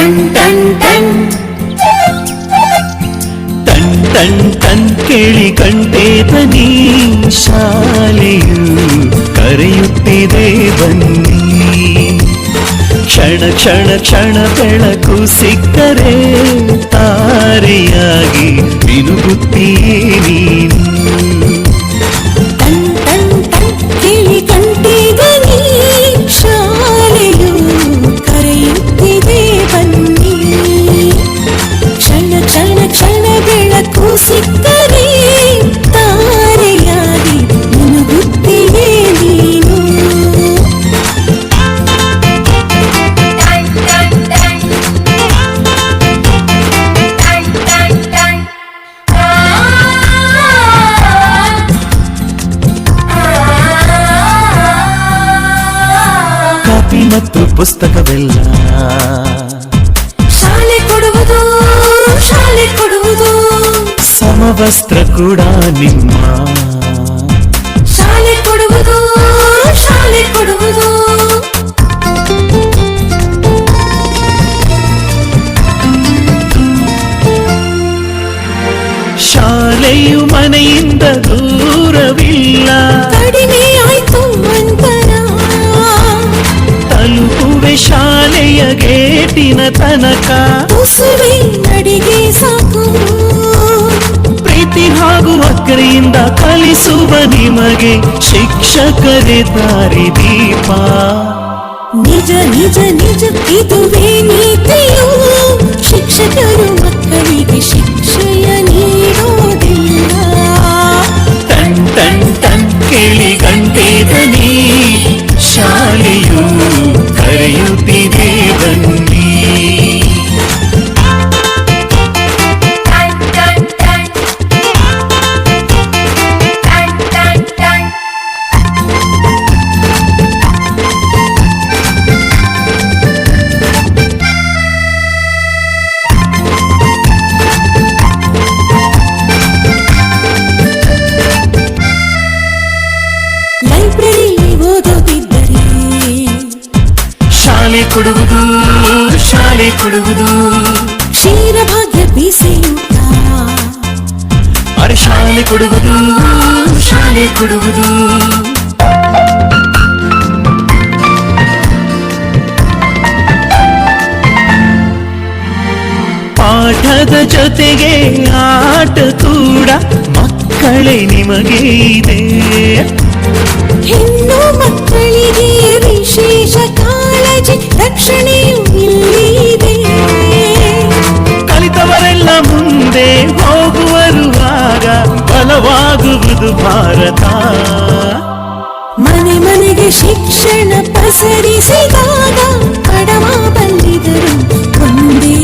ton ton ton ton ton ton ಕೇಳಿ ಕಂಠೆ ಧ್ವನಿ ಶಾಲೆಯು ಕರೆಯುತ್ತಿದೆ ಬನ್ನಿ ಕ್ಷಣ ಕ್ಷಣ ಕ್ಷಣ ಬೆಳಕು ಸಿಕ್ಕರೆ ತಾರೆಯಾಗಿ ಮಿನುಗುತ್ತೀಯೇ ನೀನು ಟನ್ ಟನ್ ಟನ್ ಕೇಳಿ ಕಂಠೆ ಧ್ವನಿ ಶಾಲೆಯು ಕರೆಯುತ್ತಿದೆ ಬನ್ನಿ ಕ್ಷಣ ಕ್ಷಣ ಕ್ಷಣ ಬೆಳಕು ಸಿಕ್ಕರೆ ತಾರೆಯಾಗಿ ಮಿನುಗುತ್ತೀಯೇ ನೀನು ಕಾಪಿ ಮತ್ತು ಪುಸ್ತಕವೆಲ್ಲ ಶಾಲೆ ಕೊಡುವುದು ಶಾಲೆ ಕೊಡುವುದು ಸಮವಸ್ತ್ರ ಕೂಡ ನಿಮ್ಮ ಶಾಲೆ ಕೊಡುವುದು ಶಾಲೆ ಕೊಡುವುದು ಶಾಲೆಯು ಮನೆಯಿಂದ ದೂರವಿಲ್ಲ ಕಡಿಮೆ ಆಯ್ತು ಅಂತರ ತಲುಪುವೆ ಶಾಲೆಯ ಗೇಟಿನ ತನಕ ತುಸುವೆ ನಡಿಗೆ ಸಾಕು ಪ್ರೀತಿ ಹಾಗೂ ಅಕ್ಕರೆಯಿಂದ ಕಲಿಸುವ ನಿಮಗೆ ಶಿಕ್ಷಕರೇ ದಾರಿ ದೀಪ ನಿಜ ನಿಜ ನಿಜ ಇದುವೇ ನೀತಿಯು ಶಿಕ್ಷಕರು ಮಕ್ಕಳಿಗೆ ಶಿಕ್ಷೆಯ ನೀಡೋದಿಲ್ಲ ಟನ್ ಟನ್ ಟನ್ ಕೇಳಿ ಗಂಟೆ ಧ್ವನಿ ಶಾಲೆಯು ಕರೆಯುತ್ತಿದೆ ಬನ್ನಿ ಲೈಬ್ರರಿಯಲ್ಲಿ ಓದೋದಿದ್ದರೆ ಶಾಲೆ ಕೊಡುವುದು ಶಾಲೆ ಕೊಡುವುದು ಕ್ಷೀರಭಾಗ್ಯ ಬೀಸೆಯೂಟ ಅರೆ ಶಾಲೆ ಕೊಡುವುದು ಶಾಲೆ ಕೊಡುವುದು ಪಾಠದ ಜೊತೆಗೆ ಆಟ ಕೂಡ ಮಕ್ಕಳೇ ನಿಮಗೆ ಇದೆ ಹೆಣ್ಣು ಮಕ್ಕಳಿಗೆ ವಿಶೇಷ ಕಾಳಜಿ ರಕ್ಷಣೆಯೂ ಇಲ್ಲಿದೆ ಕಲಿತವರೆಲ್ಲ ಮುಂದೆ ಹೋಗುವರುವಾಗ ಬಲವಾಗುವುದು ಭಾರತ ಮನೆ ಮನೆಗೆ ಶಿಕ್ಷಣ ಪಸರಿಸಿದಾಗ ಬಡವ ಬಲ್ಲಿದರು ಒಂದೇ